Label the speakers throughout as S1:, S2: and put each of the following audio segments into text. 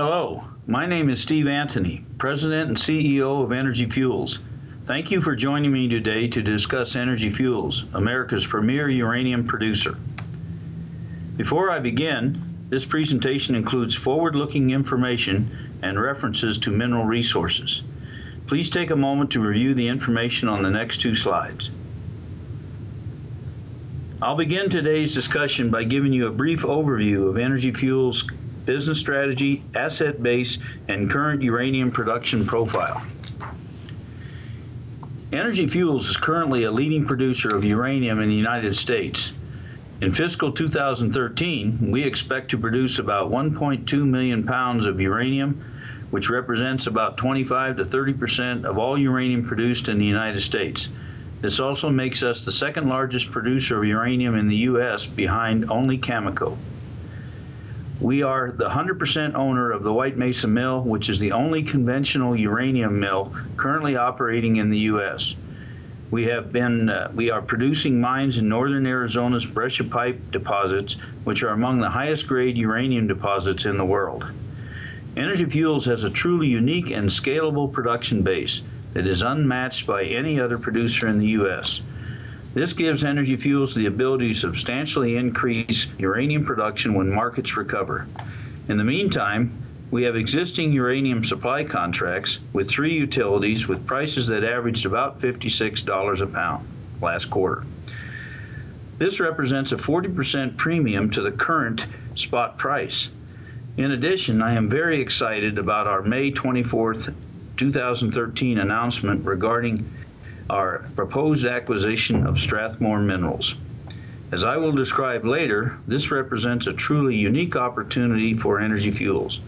S1: Hello, my name is Steve Anthony, President and CEO of Energy Fuels. Thank you for joining me today to discuss Energy Fuels, America's premier uranium producer. Before I begin, this presentation includes forward-looking information and references to mineral resources. Please take a moment to review the information on the next two slides. I'll begin today's discussion by giving you a brief overview of Energy Fuels' business strategy, asset base, and current uranium production profile. Energy Fuels is currently a leading producer of uranium in the United States. In fiscal 2013, we expect to produce about 1.2 million pounds of uranium, which represents about 25 to 30% of all uranium produced in the United States. This also makes us the second largest producer of uranium in the U.S. behind only Cameco. We are the 100% owner of the White Mesa Mill, which is the only conventional uranium mill currently operating in the U.S. We are producing mines in northern Arizona's brescia pipe deposits, which are among the highest grade uranium deposits in the world. Energy Fuels has a truly unique and scalable production base that is unmatched by any other producer in the U.S. This gives Energy Fuels the ability to substantially increase uranium production when markets recover. In the meantime, we have existing uranium supply contracts with 3 utilities with prices that averaged about $56 a pound last quarter. This represents a 40% premium to the current spot price. In addition, I am very excited about our May 24th, 2013 announcement regarding our proposed acquisition of Strathmore Minerals. As I will describe later, this represents a truly unique opportunity for Energy Fuels.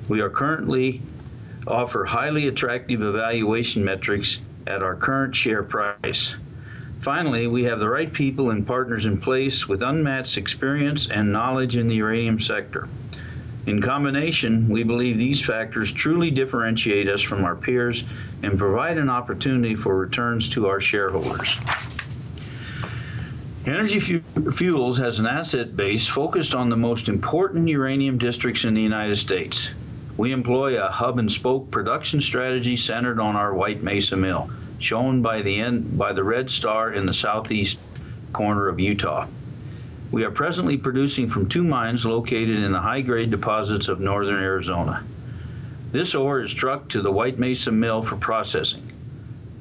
S1: We are currently offer highly attractive evaluation metrics at our current share price. Finally, we have the right people and partners in place with unmatched experience and knowledge in the uranium sector. In combination, we believe these factors truly differentiate us from our peers and provide an opportunity for returns to our shareholders. Energy Fuels has an asset base focused on the most important uranium districts in the United States. We employ a hub and spoke production strategy centered on our White Mesa Mill, shown by the red star in the southeast corner of Utah. We are presently producing from 2 mines located in the high-grade deposits of northern Arizona. This ore is trucked to the White Mesa Mill for processing.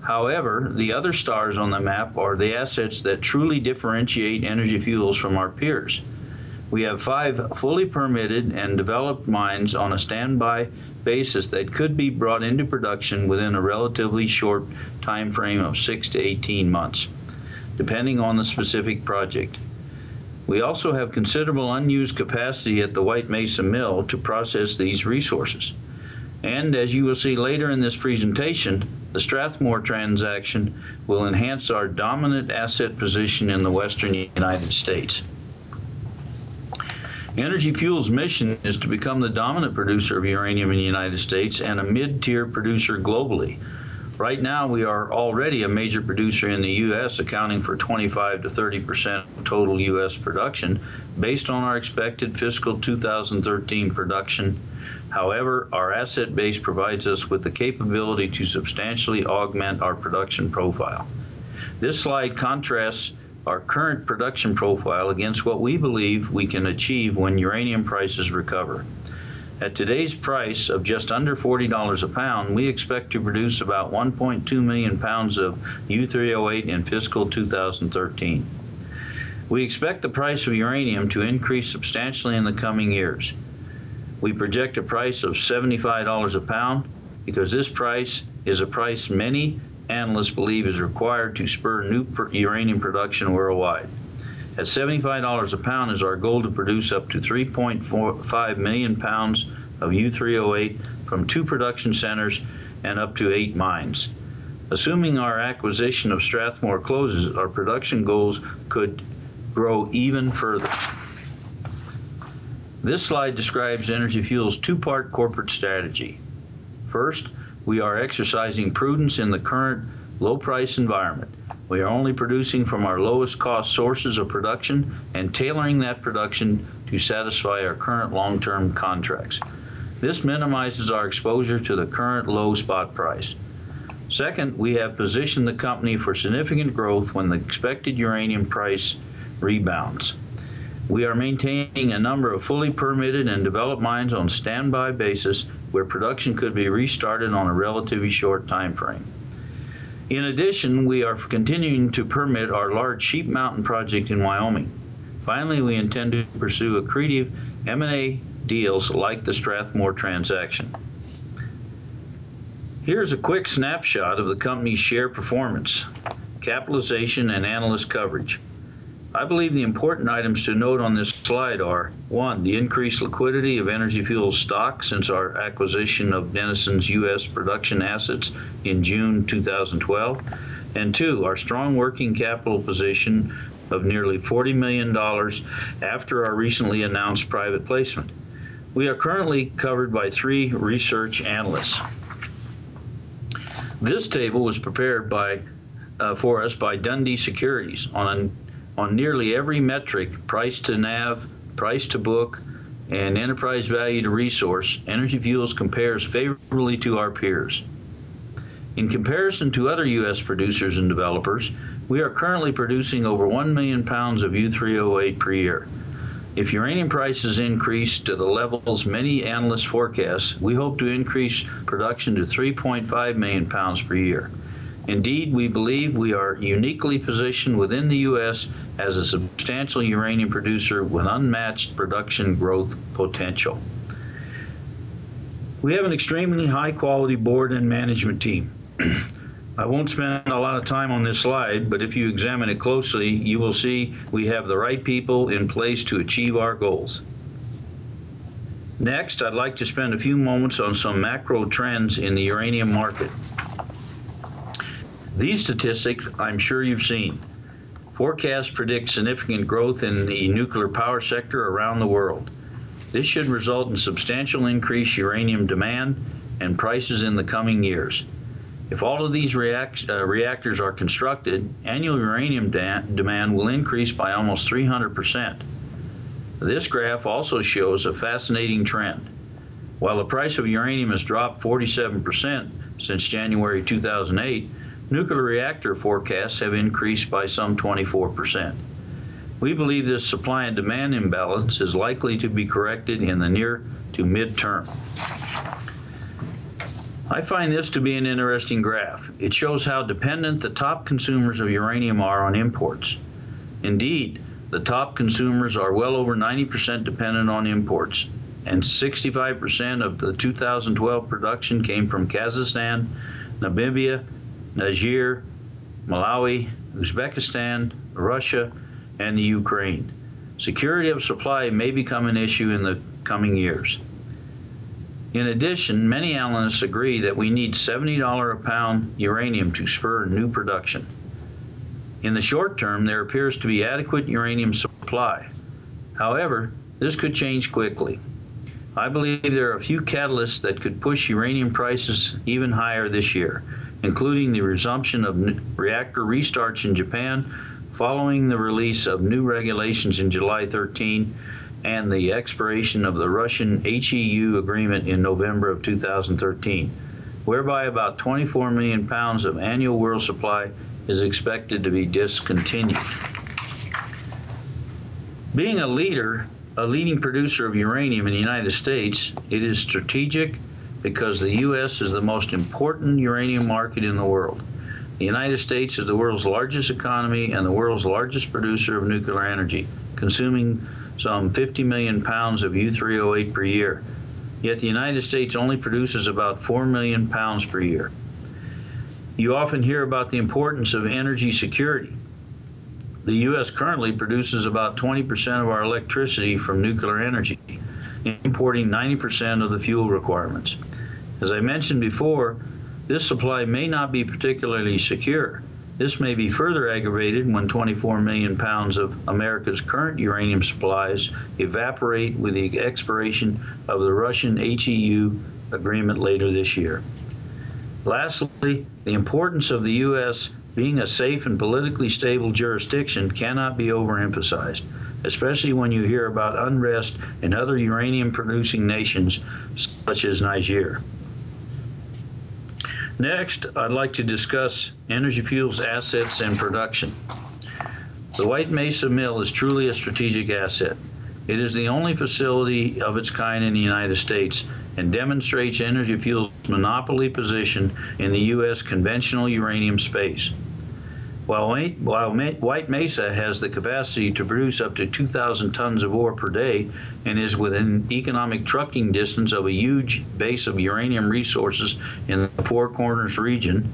S1: However, the other stars on the map are the assets that truly differentiate Energy Fuels from our peers. We have 5 fully permitted and developed mines on a standby basis that could be brought into production within a relatively short time frame of 6 to 18 months, depending on the specific project. We also have considerable unused capacity at the White Mesa Mill to process these resources. And as you will see later in this presentation, the Strathmore transaction will enhance our dominant asset position in the western United States. Energy Fuels' mission is to become the dominant producer of uranium in the United States and a mid-tier producer globally. Right now, we are already a major producer in the U.S., accounting for 25 to 30% of total U.S. production based on our expected fiscal 2013 production. However, our asset base provides us with the capability to substantially augment our production profile. This slide contrasts our current production profile against what we believe we can achieve when uranium prices recover. At today's price of just under $40 a pound, we expect to produce about 1.2 million pounds of U3O8 in fiscal 2013. We expect the price of uranium to increase substantially in the coming years. We project a price of $75 a pound because this price is a price many analysts believe is required to spur new uranium production worldwide. At $75 a pound is our goal to produce up to 3.5 million pounds of U3O8 from 2 production centers and up to 8 mines. Assuming our acquisition of Strathmore closes, our production goals could grow even further. This slide describes Energy Fuels' 2-part corporate strategy. First, we are exercising prudence in the current low-price environment. We are only producing from our lowest cost sources of production and tailoring that production to satisfy our current long-term contracts. This minimizes our exposure to the current low spot price. Second, we have positioned the company for significant growth when the expected uranium price rebounds. We are maintaining a number of fully permitted and developed mines on standby basis where production could be restarted on a relatively short time frame. In addition, we are continuing to permit our large Sheep Mountain project in Wyoming. Finally, we intend to pursue accretive M&A deals like the Strathmore transaction. Here's a quick snapshot of the company's share performance, capitalization, and analyst coverage. I believe the important items to note on this slide are: 1, the increased liquidity of Energy Fuels stock since our acquisition of Denison's U.S. production assets in June 2012, and 2, our strong working capital position of nearly $40 million after our recently announced private placement. We are currently covered by 3 research analysts. This table was prepared for us by Dundee Securities on nearly every metric: price to NAV, price to book, and enterprise value to resource. Energy Fuels compares favorably to our peers. In comparison to other U.S. producers and developers, we are currently producing over 1 million pounds of U3O8 per year. If uranium prices increase to the levels many analysts forecast, we hope to increase production to 3.5 million pounds per year. Indeed, we believe we are uniquely positioned within the U.S. as a substantial uranium producer with unmatched production growth potential. We have an extremely high-quality board and management team. I won't spend a lot of time on this slide, but if you examine it closely, you will see we have the right people in place to achieve our goals. Next, I'd like to spend a few moments on some macro trends in the uranium market. These statistics I'm sure you've seen. Forecasts predict significant growth in the nuclear power sector around the world. This should result in substantial increased uranium demand and prices in the coming years. If all of these reactors are constructed, annual uranium demand will increase by almost 300%. This graph also shows a fascinating trend. While the price of uranium has dropped 47% since January 2008, nuclear reactor forecasts have increased by some 24%. We believe this supply and demand imbalance is likely to be corrected in the near to mid-term. I find this to be an interesting graph. It shows how dependent the top consumers of uranium are on imports. Indeed, the top consumers are well over 90% dependent on imports, and 65% of the 2012 production came from Kazakhstan, Namibia, Niger, Malawi, Uzbekistan, Russia, and the Ukraine. Security of supply may become an issue in the coming years. In addition, many analysts agree that we need $70 a pound uranium to spur new production. In the short term, there appears to be adequate uranium supply. However, this could change quickly. I believe there are a few catalysts that could push uranium prices even higher this year, including the resumption of reactor restarts in Japan following the release of new regulations in July 13 and the expiration of the Russian HEU agreement in November of 2013, whereby about 24 million pounds of annual world supply is expected to be discontinued. Being a leading producer of uranium in the United States, it is strategic because the U.S. is the most important uranium market in the world. The United States is the world's largest economy and the world's largest producer of nuclear energy, consuming some 50 million pounds of U3O8 per year. Yet the United States only produces about 4 million pounds per year. You often hear about the importance of energy security. The U.S. currently produces about 20% of our electricity from nuclear energy, importing 90% of the fuel requirements. As I mentioned before, this supply may not be particularly secure. This may be further aggravated when 24 million pounds of America's current uranium supplies evaporate with the expiration of the Russian HEU agreement later this year. Lastly, the importance of the U.S. being a safe and politically stable jurisdiction cannot be overemphasized. especially when you hear about unrest in other uranium-producing nations such as Niger. Next, I'd like to discuss Energy Fuels assets and production. The White Mesa Mill is truly a strategic asset. It is the only facility of its kind in the United States and demonstrates Energy Fuels' monopoly position in the U.S. conventional uranium space. While White Mesa has the capacity to produce up to 2,000 tons of ore per day and is within economic trucking distance of a huge base of uranium resources in the Four Corners region,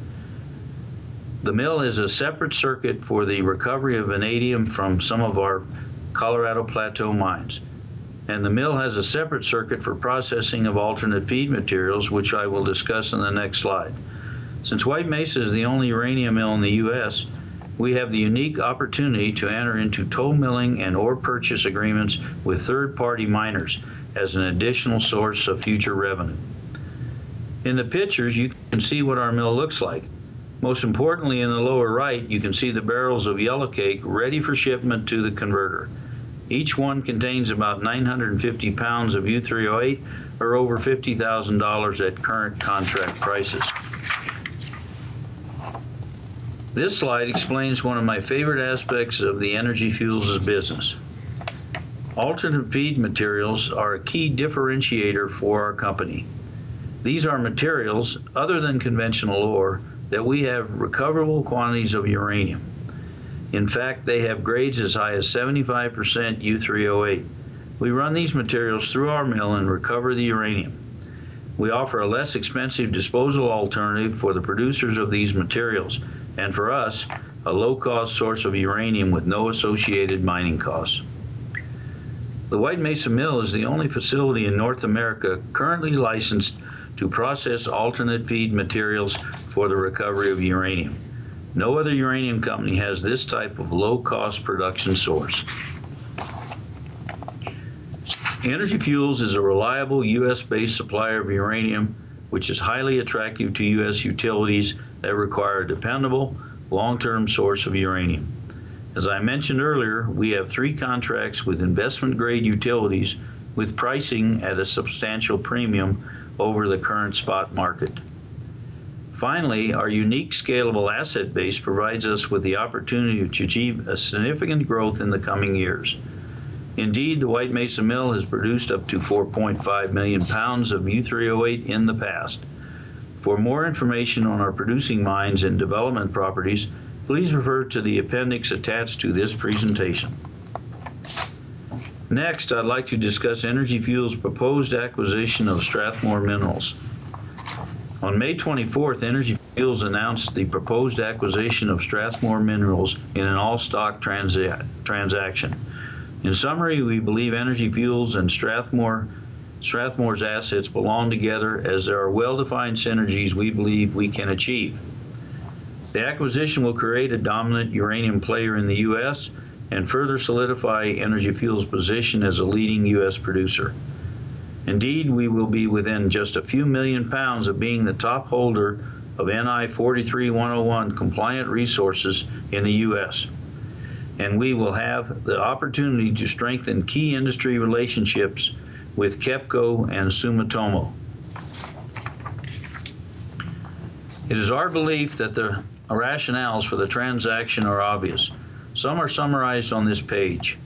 S1: the mill is a separate circuit for the recovery of vanadium from some of our Colorado Plateau mines. And the mill has a separate circuit for processing of alternate feed materials, which I will discuss in the next slide. Since White Mesa is the only uranium mill in the U.S., we have the unique opportunity to enter into toll milling and ore purchase agreements with third-party miners as an additional source of future revenue. In the pictures, you can see what our mill looks like. Most importantly, in the lower right, you can see the barrels of yellowcake ready for shipment to the converter. Each one contains about 950 pounds of U3O8, or over $50,000 at current contract prices. This slide explains one of my favorite aspects of the Energy Fuels business. Alternate feed materials are a key differentiator for our company. These are materials, other than conventional ore, that we have recoverable quantities of uranium. In fact, they have grades as high as 75% U3O8. We run these materials through our mill and recover the uranium. We offer a less expensive disposal alternative for the producers of these materials, and for us, a low-cost source of uranium with no associated mining costs. The White Mesa Mill is the only facility in North America currently licensed to process alternate feed materials for the recovery of uranium. No other uranium company has this type of low-cost production source. Energy Fuels is a reliable U.S.-based supplier of uranium, which is highly attractive to U.S. utilities that require a dependable, long-term source of uranium. As I mentioned earlier, we have 3 contracts with investment-grade utilities with pricing at a substantial premium over the current spot market. Finally, our unique scalable asset base provides us with the opportunity to achieve a significant growth in the coming years. Indeed, the White Mesa Mill has produced up to 4.5 million pounds of U3O8 in the past. For more information on our producing mines and development properties, please refer to the appendix attached to this presentation. Next, I'd like to discuss Energy Fuels' proposed acquisition of Strathmore Minerals. On May 24th, Energy Fuels announced the proposed acquisition of Strathmore Minerals in an all-stock transaction. In summary, we believe Energy Fuels and Strathmore's assets belong together, as there are well-defined synergies we believe we can achieve. The acquisition will create a dominant uranium player in the U.S. and further solidify Energy Fuels' position as a leading U.S. producer. Indeed, we will be within just a few million pounds of being the top holder of NI 43-101 compliant resources in the U.S. And we will have the opportunity to strengthen key industry relationships with KEPCO and Sumitomo. It is our belief that the rationales for the transaction are obvious. Some are summarized on this page.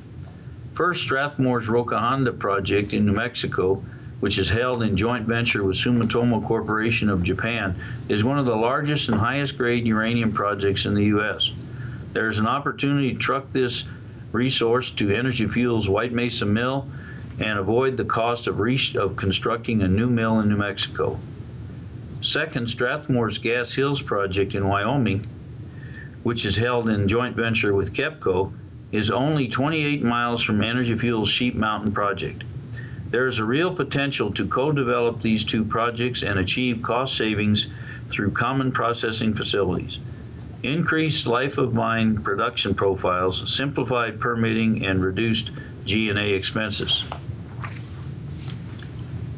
S1: First, Strathmore's Roca Honda project in New Mexico, which is held in joint venture with Sumitomo Corporation of Japan, is one of the largest and highest grade uranium projects in the U.S. There is an opportunity to truck this resource to Energy Fuels' White Mesa Mill and avoid the cost of constructing a new mill in New Mexico. Second, Strathmore's Gas Hills project in Wyoming, which is held in joint venture with KEPCO, is only 28 miles from Energy Fuels' Sheep Mountain project. There is a real potential to co-develop these two projects and achieve cost savings through common processing facilities, increased life of mine production profiles, simplified permitting, and reduced G&A expenses.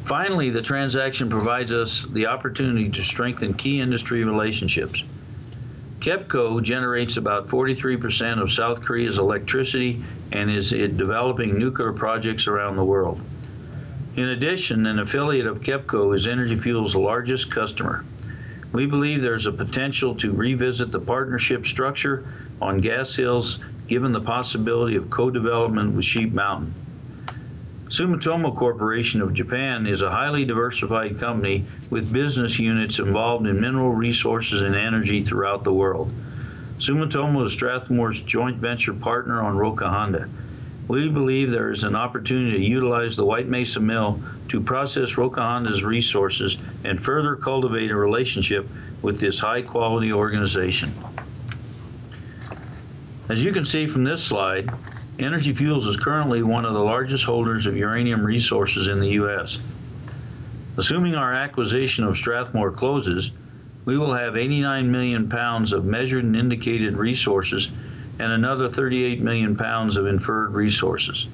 S1: Finally, the transaction provides us the opportunity to strengthen key industry relationships. KEPCO generates about 43% of South Korea's electricity and is developing nuclear projects around the world. In addition, an affiliate of KEPCO is Energy Fuels' largest customer. We believe there's a potential to revisit the partnership structure on Gas Hills, given the possibility of co-development with Sheep Mountain. Sumitomo Corporation of Japan is a highly diversified company with business units involved in mineral resources and energy throughout the world. Sumitomo is Strathmore's joint venture partner on Roca Honda. We believe there is an opportunity to utilize the White Mesa Mill to process Roca Honda's resources and further cultivate a relationship with this high-quality organization. As you can see from this slide, Energy Fuels is currently one of the largest holders of uranium resources in the U.S. Assuming our acquisition of Strathmore closes, we will have 89 million pounds of measured and indicated resources and another 38 million pounds of inferred resources.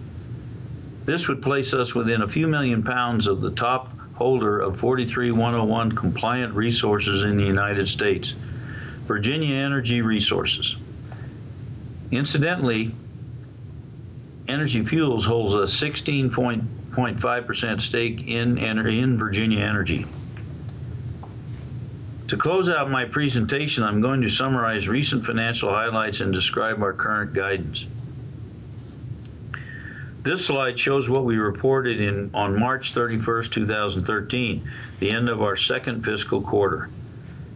S1: This would place us within a few million pounds of the top holder of 43101 compliant resources in the United States, Virginia Energy Resources. Incidentally, Energy Fuels holds a 16.5% stake in Virginia Energy. To close out my presentation, I'm going to summarize recent financial highlights and describe our current guidance. This slide shows what we reported on March 31st, 2013, the end of our second fiscal quarter.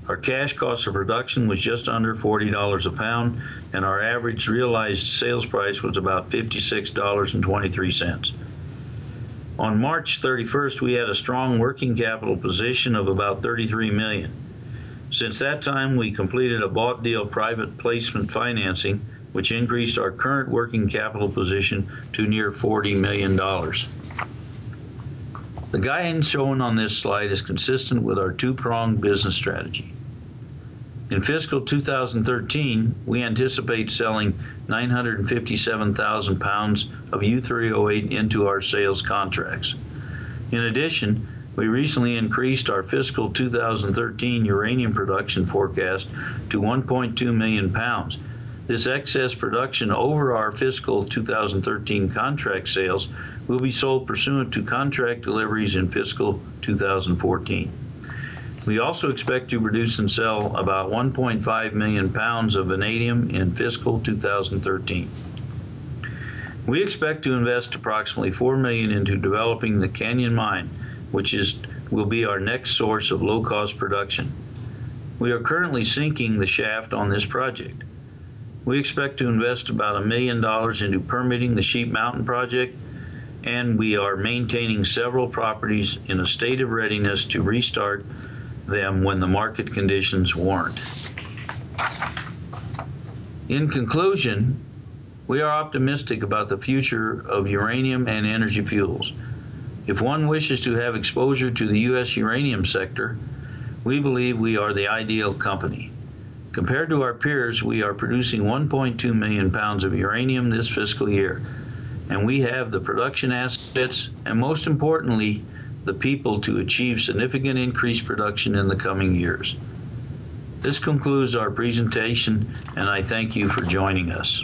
S1: Our cash cost of production was just under $40 a pound, and our average realized sales price was about $56.23. On March 31st, we had a strong working capital position of about $33 million. Since that time, we completed a bought deal private placement financing, which increased our current working capital position to near $40 million. The guidance shown on this slide is consistent with our two-pronged business strategy. In fiscal 2013, we anticipate selling 957,000 pounds of U3O8 into our sales contracts. In addition, we recently increased our fiscal 2013 uranium production forecast to 1.2 million pounds. This excess production over our fiscal 2013 contract sales will be sold pursuant to contract deliveries in fiscal 2014. We also expect to produce and sell about 1.5 million pounds of vanadium in fiscal 2013. We expect to invest approximately $4 million into developing the Canyon Mine, which will be our next source of low-cost production. We are currently sinking the shaft on this project. We expect to invest about $1 million into permitting the Sheep Mountain project, and we are maintaining several properties in a state of readiness to restart them when the market conditions warrant. In conclusion, we are optimistic about the future of uranium and Energy Fuels. If one wishes to have exposure to the U.S. uranium sector, we believe we are the ideal company. Compared to our peers, we are producing 1.2 million pounds of uranium this fiscal year, and we have the production assets and, most importantly, the people to achieve significant increased production in the coming years. This concludes our presentation, and I thank you for joining us.